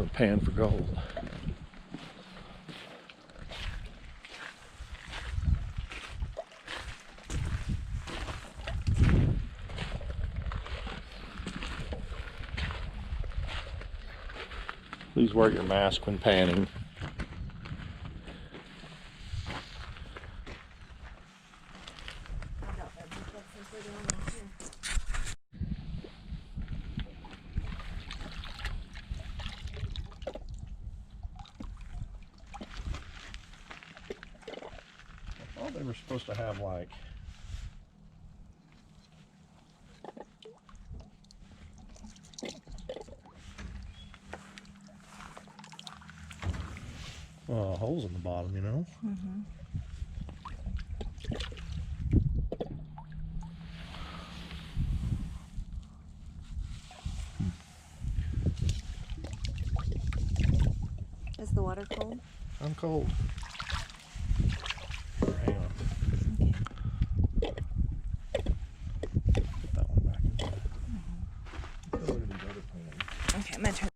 going to pan for gold. Please wear your mask when panning. I thought they were supposed to have like holes in the bottom, you know? Mm-hmm. Is the water cold? I'm cold. Hang on. Okay. Put that one back in there. Look at these other pans. Okay, I'm gonna turn.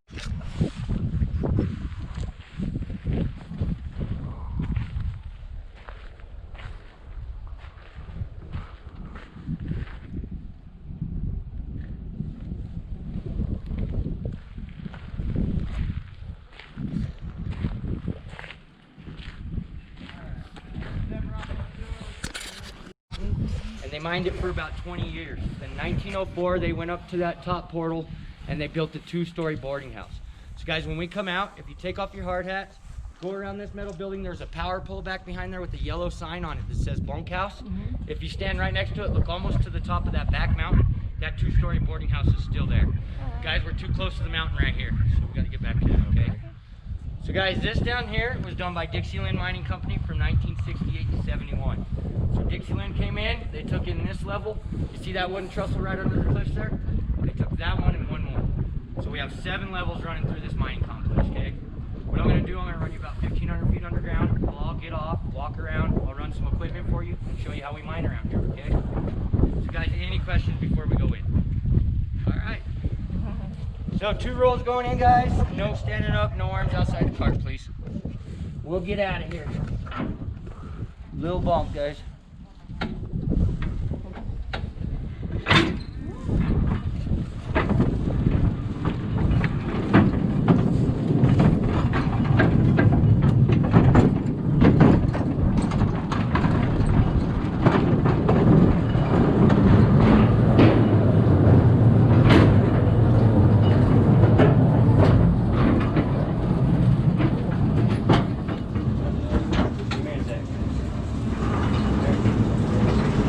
And they mined it for about 20 years. In 1904, they went up to that top portal and they built a 2-story boarding house. So guys, when we come out, if you take off your hard hats, go around this metal building, there's a power pole back behind there with a yellow sign on it that says bunkhouse. If you stand right next to it, look almost to the top of that back mountain, that 2-story boarding house is still there. Guys, we're too close to the mountain right here, so we gotta get back to it, okay? So guys, this down here was done by Dixieland Mining Company from 1968 to 71. So Dixieland came in, they took in this level. You see that wooden trestle right under the cliffs there? They took that one and one more. So we have 7 levels running through this mining complex, okay? What I'm gonna do, I'm gonna run you about 1,500 feet underground. We'll all get off, walk around, I'll run some equipment for you and show you how we mine around here, okay? So guys, any questions before we go in? All right. So 2 rolls going in, guys. No standing up, no arms outside the cart, please. We'll get out of here. Little bump, guys.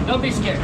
Don't be scared.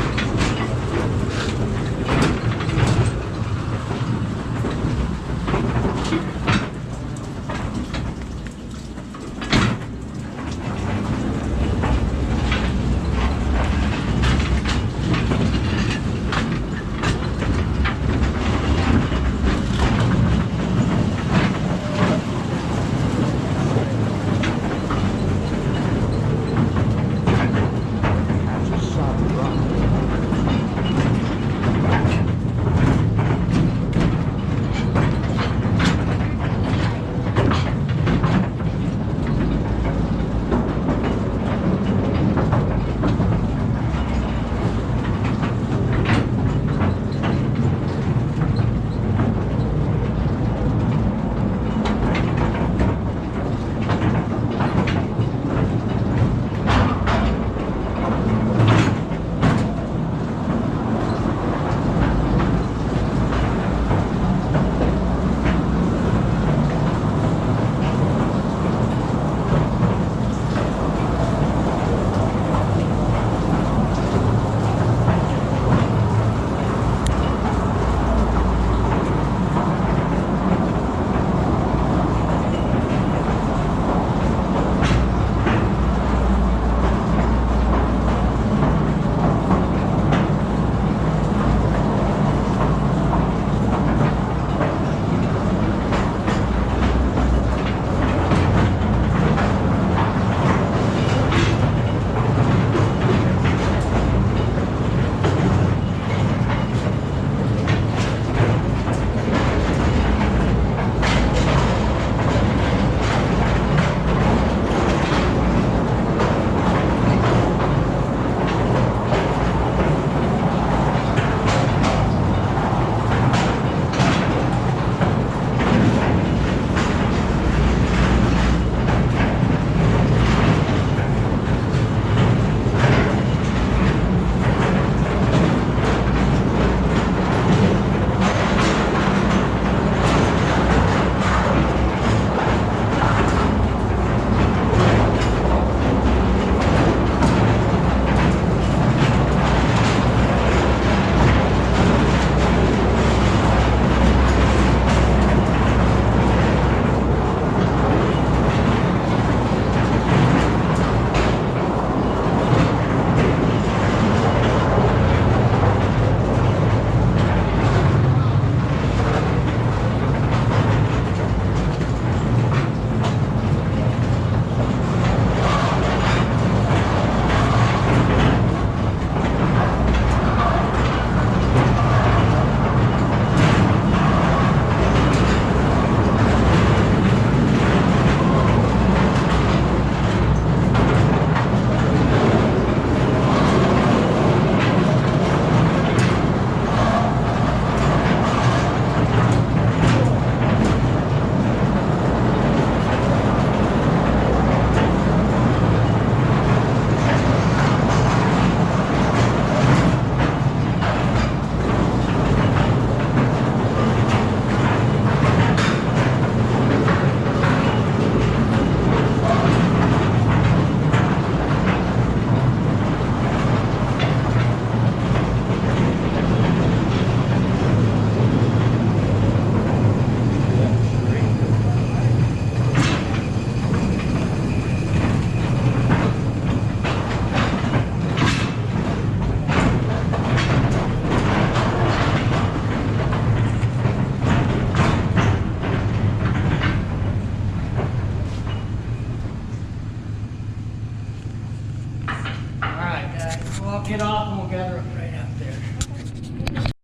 Well, I'll get off and we'll gather up right out there.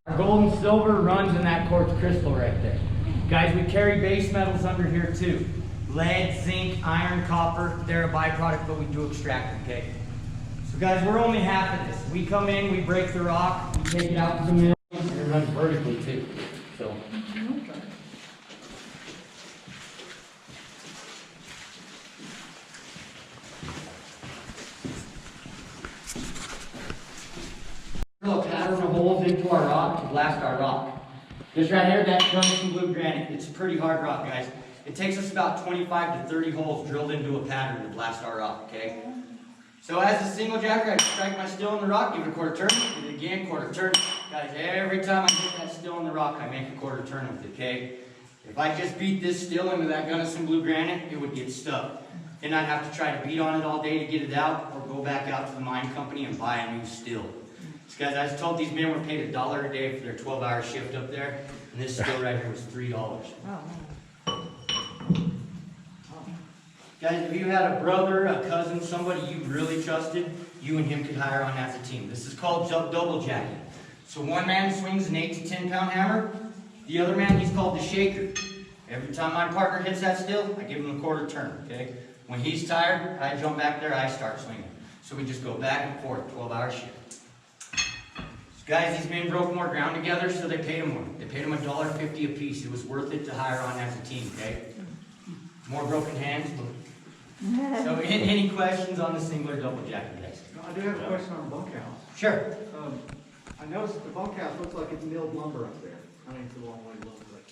Our gold and silver runs in that quartz crystal right there. Guys, we carry base metals under here too. Lead, zinc, iron, copper, they're a byproduct, but we do extract them, okay? So guys, we're only half of this. We come in, we break the rock, we take it out to the mill, and it runs vertically too. So. Drill a pattern of holes into our rock to blast our rock. This right here, that's Gunnison blue granite. It's a pretty hard rock, guys. It takes us about 25 to 30 holes drilled into a pattern to blast our rock, okay? So as a single jacker, I strike my steel in the rock, give it a quarter turn, do it again, quarter turn. Guys, every time I hit that steel in the rock, I make a quarter turn with it, okay? If I just beat this steel into that Gunnison blue granite, it would get stuck. Then I'd have to try to beat on it all day to get it out, or go back out to the mine company and buy a new steel. So guys, I was told these men were paid $1 a day for their 12-hour shift up there, and this steel right here was $3. Guys, if you had a brother, a cousin, somebody you really trusted, you and him could hire on as a team. This is called double jacking. So one man swings an 8 to 10 pound hammer, the other man, he's called the shaker. Every time my partner hits that steel, I give him a quarter turn, okay? When he's tired, I jump back there, I start swinging. So we just go back and forth, 12-hour shift. Guys, these men broke more ground together, so they paid them more. They paid them $1.50 a piece. It was worth it to hire on as a team, okay? More broken hands. So any questions on the single or double jacking, guys? I do have a question on the bunkhouse. Sure. I noticed the bunkhouse looks like it's milled lumber up there. I mean, it's a long way to look, but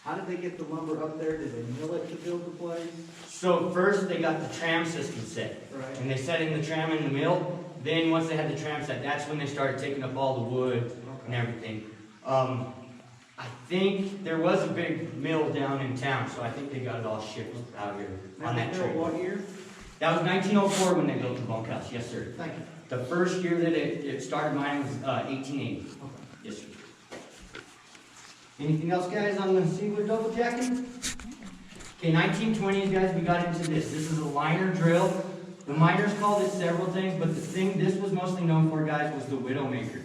how did they get the lumber up there? Did they mill it to build the place? So first they got the tram system set. Right. And they set in the tram in the mill. Then once they had the tram set, that's when they started taking up all the wood and everything. I think there was a big mill down in town, so I think they got it all shipped out here on that trip. What year? That was 1904 when they built the bunkhouse, yes sir. Thank you. The first year that it started mining was 1880. Okay. Yes sir. Anything else guys on the single or double jacking? Okay, 1920s guys, we got into this. This is a liner drill. The miners called it several things, but the thing this was mostly known for, guys, was the Widowmaker.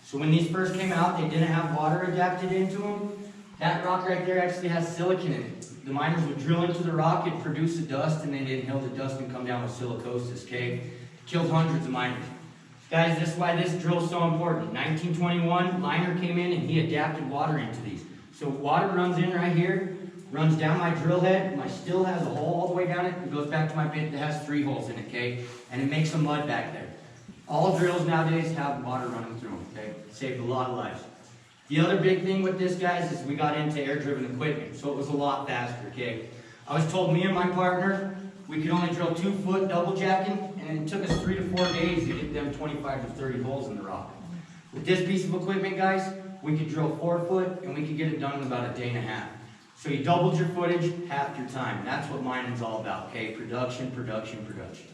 So when these first came out, they didn't have water adapted into them. That rock right there actually has silicon in it. The miners would drill into the rock, it'd produce the dust, and they'd inhale the dust and come down with silicosis, okay? Killed hundreds of miners. Guys, this is why this drill's so important. 1921, liner came in and he adapted water into these. So water runs in right here, runs down my drill head. My still has a hole all the way down it. It goes back to my bit that has 3 holes in it, okay? And it makes some mud back there. All drills nowadays have water running through them, okay? Saved a lot of lives. The other big thing with this, guys, is we got into air-driven equipment, so it was a lot faster, okay? I was told me and my partner, we could only drill 2-foot double jacking, and it took us 3 to 4 days to get them 25 to 30 holes in the rock. With this piece of equipment, guys, we could drill 4 foot, and we could get it done in about a day and a half. So you doubled your footage, half your time. That's what mining's all about, okay? Production, production, production.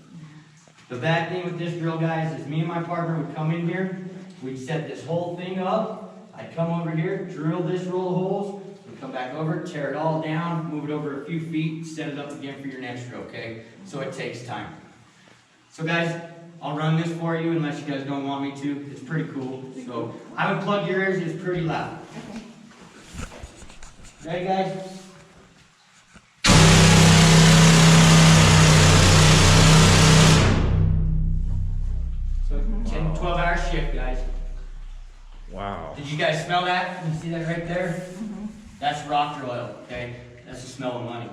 The bad thing with this drill, guys, is me and my partner would come in here, we'd set this whole thing up, I'd come over here, drill this roll of holes, we'd come back over, tear it all down, move it over a few feet, set it up again for your next drill, okay? So it takes time. So guys, I'll run this for you unless you guys don't want me to. It's pretty cool. So I would plug your ears, it's pretty loud. Ready, guys? So 10, 12-hour shift, guys. Wow. Did you guys smell that? You see that right there? Mm-hmm. That's rock drill oil, okay? That's the smell of money.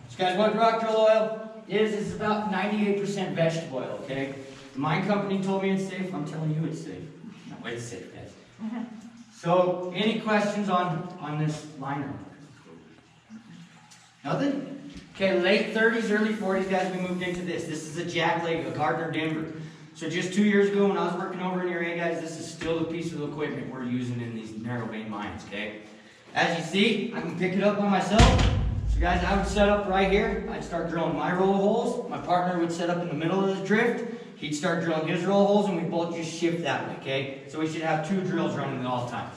So guys, what rock drill oil is, it's about 98% vegetable oil, okay? The mine company told me it's safe. I'm telling you it's safe. No, it's safe, guys. So, any questions on this liner? Nothing? Okay, late 30s, early 40s, guys, we moved into this. This is a jack leg, a Gardner Denver. So just 2 years ago when I was working over in your area, guys, this is still the piece of equipment we're using in these narrow vein mines, okay? As you see, I can pick it up by myself. So guys, I would set up right here. I'd start drilling my roll of holes. My partner would set up in the middle of the drift. He'd start drilling his roll of holes, and we both just shift that way, okay? So we should have 2 drills running at all times.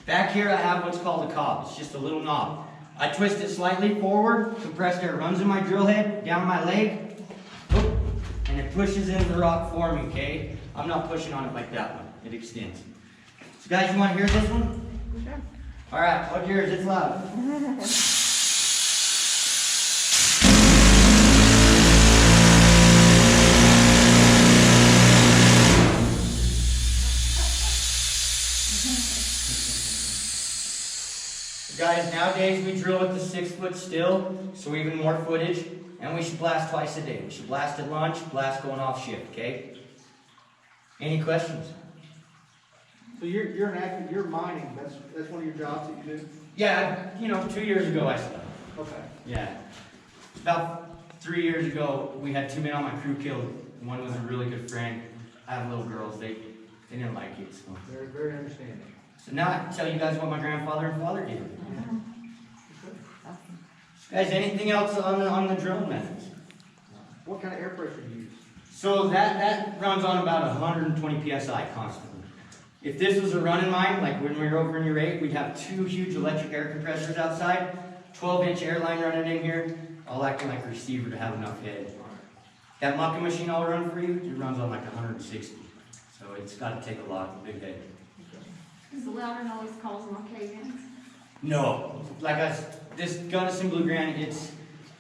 Back here, I have what's called a cob. It's just a little knob. I twist it slightly forward. Compressed air runs in my drill head, down my leg, and and it pushes into the rock forming, okay? I'm not pushing on it like that one. It extends. So guys, you want to hear this one? Sure. All right, hold yours. It's loud. Guys, nowadays we drill with the 6 foot still, so even more footage, and we should blast twice a day. We should blast at lunch, blast going off shift, okay? Any questions? So you're an active, you're mining, that's one of your jobs that you do? Yeah, 2 years ago I stopped. Okay. Yeah. About 3 years ago, we had 2 men on my crew killed. One was a really good friend. I have little girls, they didn't like it, so. Very, very understanding. So now I can tell you guys what my grandfather and father did. Awesome. Guys, anything else on the drilling methods? What kind of air pressure do you use? So that runs on about 120 psi constantly. If this was a running mine, like when we were over in Urate, we'd have 2 huge electric air compressors outside, 12-inch air line running in here, all acting like a receiver to have enough head. That mucking machine I'll run for you, it runs on like 160. So it's got to take a lot of big head. Is the louder noise causing more cave-ins? No, this Gunnison Blue Granite,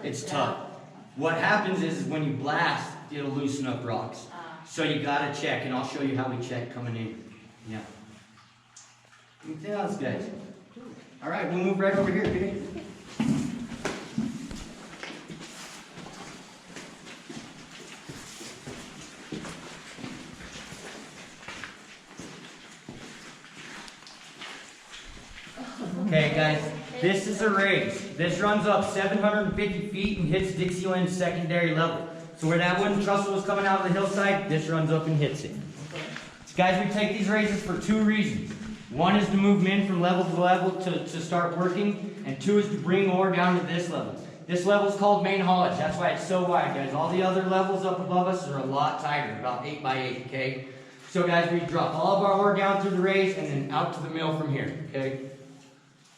it's tough. What happens is when you blast, it'll loosen up rocks. So you gotta check, and I'll show you how we check coming in. Yeah. Anything else, guys? All right, we'll move right over here, okay? Okay, guys, this is a raise. This runs up 750 feet and hits Dixieland's secondary level. So where that wooden trestle was coming out of the hillside, this runs up and hits it. So guys, we take these raises for 2 reasons. One is to move men from level to level to start working, and 2 is to bring ore down to this level. This level is called main haulage. That's why it's so wide, guys. All the other levels up above us are a lot tighter, about 8 by 8, okay? So guys, we drop all of our ore down through the raise and then out to the mill from here, okay?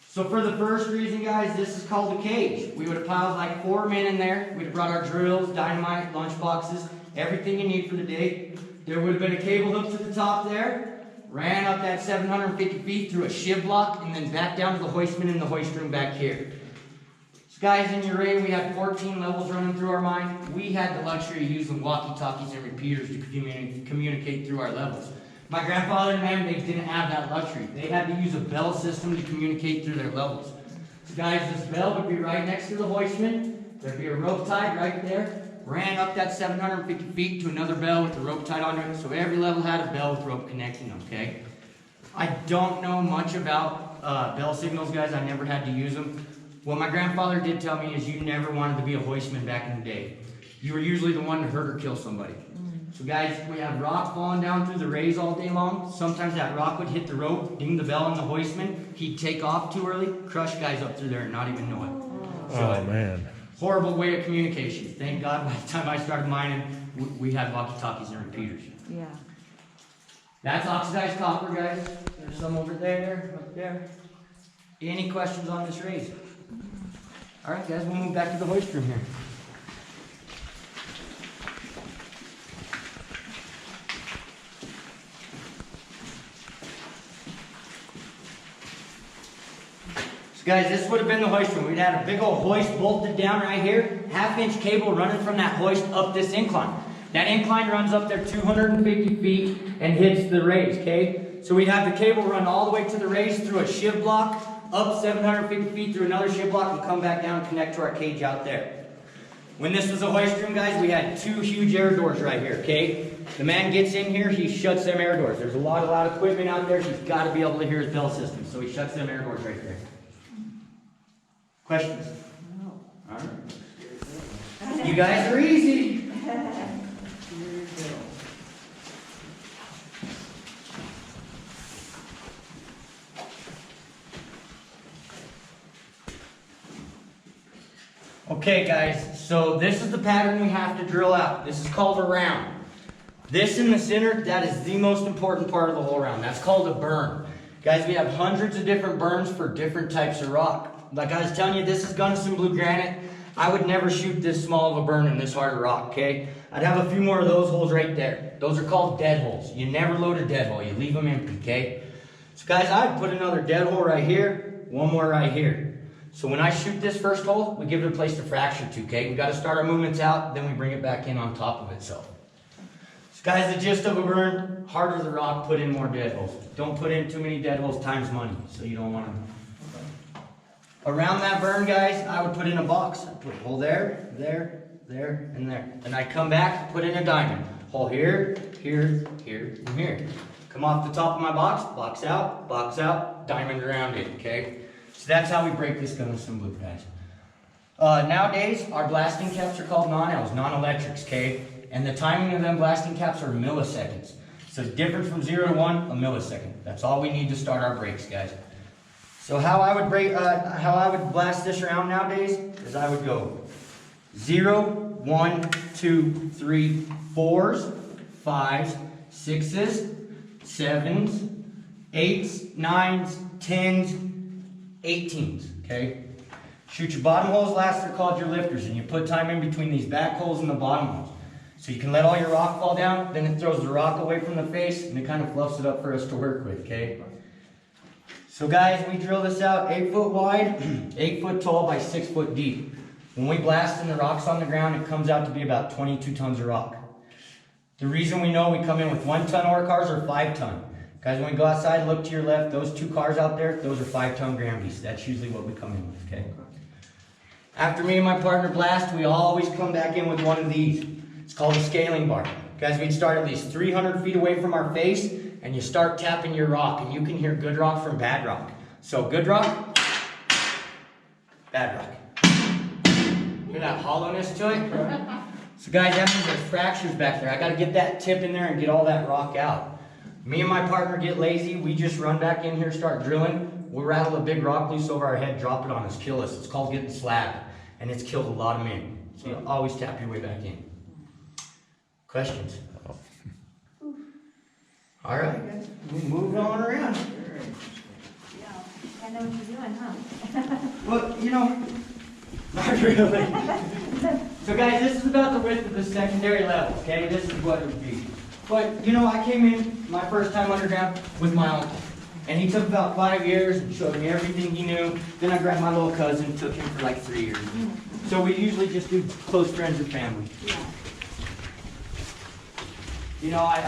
So for the first reason, guys, this is called a cage. We would have piled like 4 men in there. We'd have brought our drills, dynamite, lunch boxes, everything you need for the day. There would have been a cable hook to the top there, ran up that 750 feet through a shiv block, and then back down to the hoistman in the hoist room back here. So guys, in Urate, we had 14 levels running through our mine. We had the luxury of using walkie-talkies and repeaters to communicate through our levels. My grandfather and them, they didn't have that luxury. They had to use a bell system to communicate through their levels. So guys, this bell would be right next to the hoistman. There'd be a rope tied right there. Ran up that 750 feet to another bell with the rope tied onto it. So every level had a bell with rope connecting them, okay? I don't know much about bell signals, guys. I never had to use them. What my grandfather did tell me is you never wanted to be a hoistman back in the day. You were usually the one to hurt or kill somebody. So guys, we had rock falling down through the raise all day long. Sometimes that rock would hit the rope, ding the bell on the hoistman. He'd take off too early, crush guys up through there and not even know it. Oh, man. Horrible way of communication. Thank God by the time I started mining, we had walkie-talkies and repeaters. Yeah. That's oxidized copper, guys. There's some over there, up there. Any questions on this raise? All right, guys, we'll move back to the hoist room here. Guys, this would have been the hoist room. We'd had a big old hoist bolted down right here, 1/2-inch cable running from that hoist up this incline. That incline runs up there 250 feet and hits the raise, okay? So we'd have the cable run all the way to the raise through a shiv block, up 750 feet through another shiv block, and come back down and connect to our cage out there. When this was a hoist room, guys, we had 2 huge air doors right here, okay? The man gets in here, he shuts them air doors. There's a lot of loud equipment out there. He's got to be able to hear his bell system, so he shuts them air doors right there. Questions? No. All right. You guys are easy. Okay, guys, so this is the pattern we have to drill out. This is called a round. This in the center, that is the most important part of the whole round. That's called a burn. Guys, we have hundreds of different burns for different types of rock. Like I was telling you, this is Gunnison Blue Granite. I would never shoot this small of a burn in this hard of rock, okay? I'd have a few more of those holes right there. Those are called dead holes. You never load a dead hole, you leave them empty, okay? So guys, I'd put another dead hole right here, one more right here. So when I shoot this first hole, we give it a place to fracture to, okay? We gotta start our movements out, then we bring it back in on top of itself. So guys, the gist of a burn, harder the rock, put in more dead holes. Don't put in too many dead holes times money, so you don't wanna. Around that burn, guys, I would put in a box. I'd put a hole there, there, there, and there. Then I'd come back, put in a diamond. Hole here, here, here, and here. Come off the top of my box out, diamond around it, okay? So that's how we break this gun with some blue, guys. Nowadays, our blasting caps are called non-Ls, non-electrics, okay? And the timing of them blasting caps are milliseconds. So the difference from 0 to 1, a millisecond. That's all we need to start our breaks, guys. So how I would blast this round nowadays is I would go 0, 1, 2, 3, 4s, 5s, 6s, 7s, 8s, 9s, 10s, 18s, okay? Shoot your bottom holes last, they're called your lifters, and you put time in between these back holes and the bottom holes. So you can let all your rock fall down, then it throws the rock away from the face, and it kind of fluffs it up for us to work with, okay? So guys, we drill this out 8 foot wide, 8 foot tall by 6 foot deep. When we blast in the rocks on the ground, it comes out to be about 22 tons of rock. The reason we know we come in with 1 ton ore cars or 5 ton. Guys, when we go outside, look to your left, those 2 cars out there, those are 5 ton Grambies. That's usually what we come in with, okay? After me and my partner blast, we always come back in with one of these. It's called a scaling bar. Guys, we'd start at least 300 feet away from our face, and you start tapping your rock, and you can hear good rock from bad rock. So good rock, bad rock. Hear that hollowness to it? So guys, that means there's fractures back there. I gotta get that tip in there and get all that rock out. Me and my partner get lazy. We just run back in here, start drilling. We'll rattle a big rock loose over our head, drop it on us, kill us. It's called getting slabbed, and it's killed a lot of men. So you always tap your way back in. Questions? All right, we move on around. Yeah, I know what you're doing, huh? Well, you know, not really. So guys, this is about the width of the secondary level, okay? This is what it would be. But, you know, I came in my first time underground with my uncle. And he took about 5 years and showed me everything he knew. Then I grabbed my little cousin, took him for like 3 years. So we usually just do close friends and family. You know, I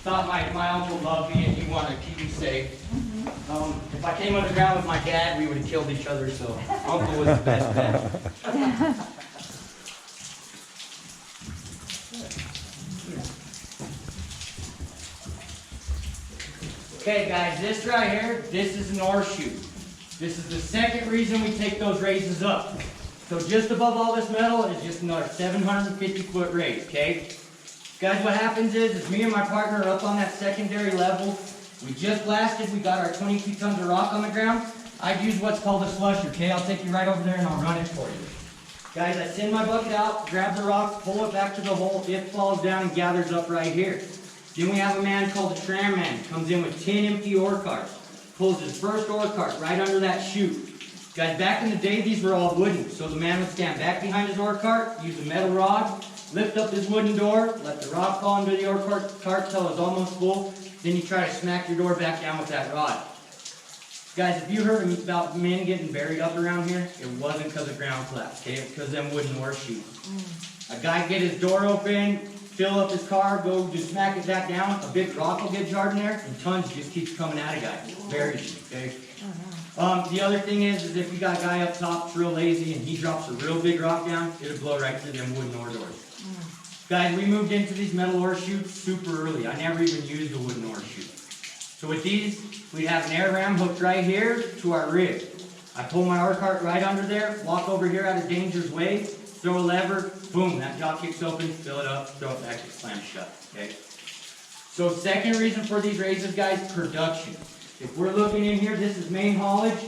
thought my uncle loved me and he wanted to keep me safe. If I came underground with my dad, we would have killed each other, so uncle was the best bet. Okay guys, this right here, this is an ore chute. This is the second reason we take those raises up. So just above all this metal is just another 750 foot raise, okay? Guys, what happens is me and my partner are up on that secondary level. We just blasted, we got our 22 tons of rock on the ground. I'd use what's called a slusher, okay? I'll take you right over there and I'll run it for you. Guys, I send my bucket out, grab the rock, pull it back to the hole. It falls down and gathers up right here. Then we have a man called a tram man. Comes in with 10 empty ore carts. Pulls his first ore cart right under that chute. Guys, back in the day, these were all wooden. So the man would stand back behind his ore cart, use a metal rod, lift up his wooden door, let the rock fall into the ore cart till it's almost full. Then you try to smack your door back down with that rod. Guys, if you heard about men getting buried up around here, it wasn't because of ground collapse, okay? It's because of them wooden ore chutes. A guy get his door open, fill up his car, go just smack it back down, a big rock will get jarred in there, and tons just keeps coming at a guy. Buried, okay? The other thing is if you got a guy up top that's real lazy and he drops a real big rock down, it'll blow right through them wooden ore doors. Guys, we moved into these metal ore chutes super early. I never even used a wooden ore chute. So with these, we have an air ram hooked right here to our rig. I pull my ore cart right under there, walk over here out of danger's way, throw a lever, boom, that jaw kicks open, fill it up, throw it back, it slams shut, okay? So second reason for these raises, guys, production. If we're looking in here, this is main haulage.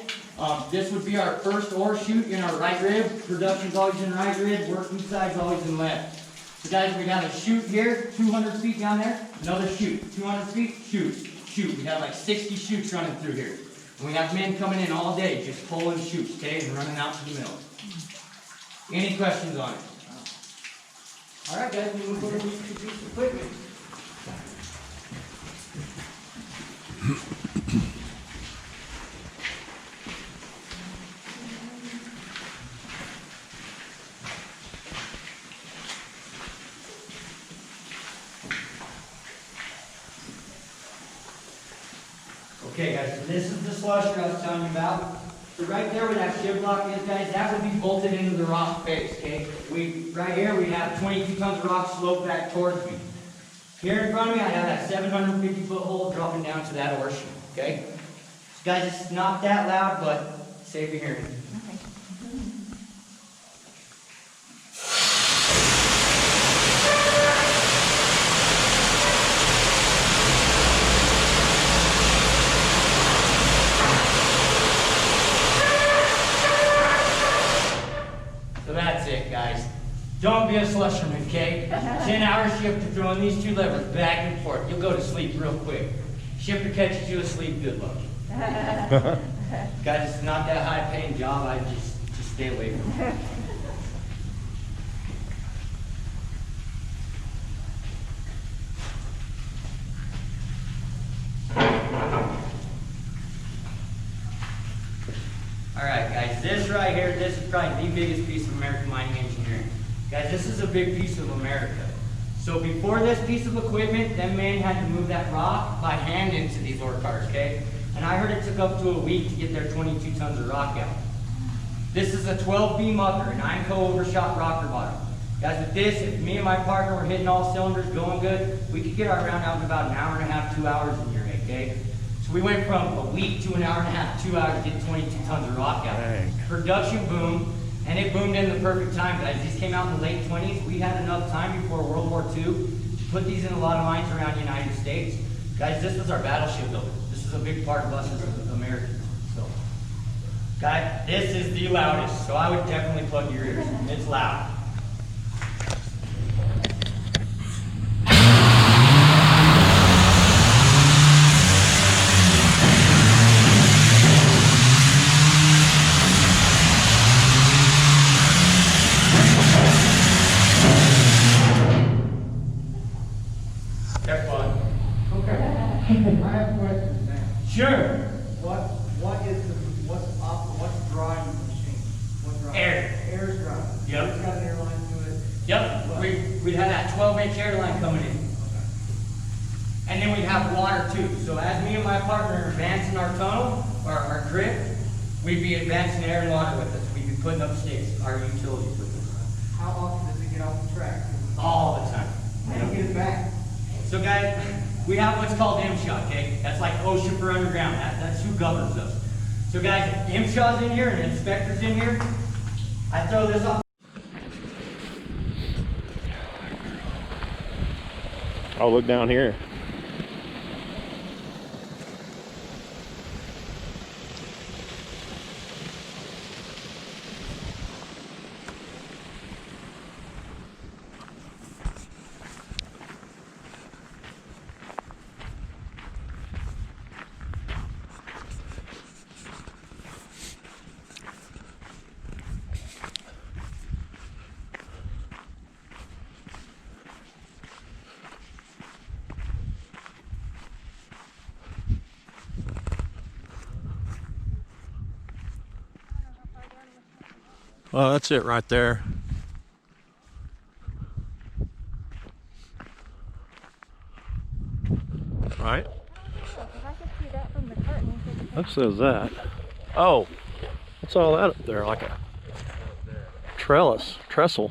This would be our first ore chute in our right rib. Production's always in right rib, working side's always in left. So guys, we got a chute here, 200 feet down there, another chute, 200 feet, chute. We have like 60 chutes running through here. And we have men coming in all day just pulling chutes, okay, and running out to the mill. Any questions on it? All right, guys, we move over to these two pieces of equipment. Okay, guys, so this is the slusher I was telling you about. So right there where that shiv block is, guys, that would be bolted into the rock face, okay? Right here, we have 22 tons of rock sloped back towards me. Here in front of me, I have that 750-foot hole dropping down to that ocean, okay? So guys, it's not that loud, but safe for hearing. Okay. So that's it, guys. Don't be a slusherman, okay? 10-hour shift to throwing these two levers back and forth. You'll go to sleep real quick. Shifter catches you asleep, good luck. Guys, it's not that high-paying job. I just stay away from it. Alright guys, this right here, this is probably the biggest piece of American mining engineering. Guys, this is a big piece of America. So before this piece of equipment, them men had to move that rock by hand into these ore cars, okay? And I heard it took up to a week to get their 22 tons of rock out. This is a 12B mucker, an Ironco overshot rocker bottom. Guys, with this, if me and my partner were hitting all cylinders, going good, we could get our round out in about an hour and a half, 2 hours in here, okay? So we went from a week to an hour and a half, 2 hours to get 22 tons of rock out. Dang. Production boom, and it boomed in the perfect time, guys. These came out in the late 20s. We had enough time before World War II to put these in a lot of mines around the United States. Guys, this was our battleship builder. This is a big part of us as Americans. So, guys, this is the loudest, so I would definitely plug your ears. It's loud. Have fun. Okay, I have questions now. Sure. What's drying the machine? What drying? Air. Air's drying. Yep. It's got an airline to it. Yep, we'd have that 12-inch airline coming in. And then we'd have water too. So as me and my partner are advancing our tunnel, or our drift, we'd be advancing air and water with us. We'd be putting up sticks, our utilities with us. How often does it get off the track? All the time. How do you get it back? So guys, we have what's called MSHA, okay? That's like OSHA for underground. That's who governs us. So guys, if MSHA's in here and the inspector's in here, I throw this off. Oh, look down here. Well, that's it right there. Right? What says that? Oh, what's all that up there? Like a trestle.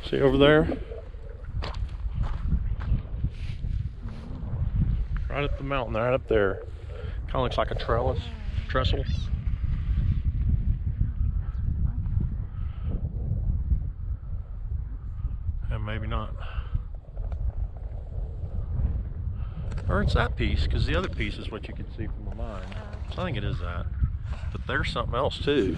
See over there? Right up the mountain, right up there. Kind of looks like a trestle. And maybe not. Or it's that piece, because the other piece is what you can see from the mine. So I think it is that. But there's something else too.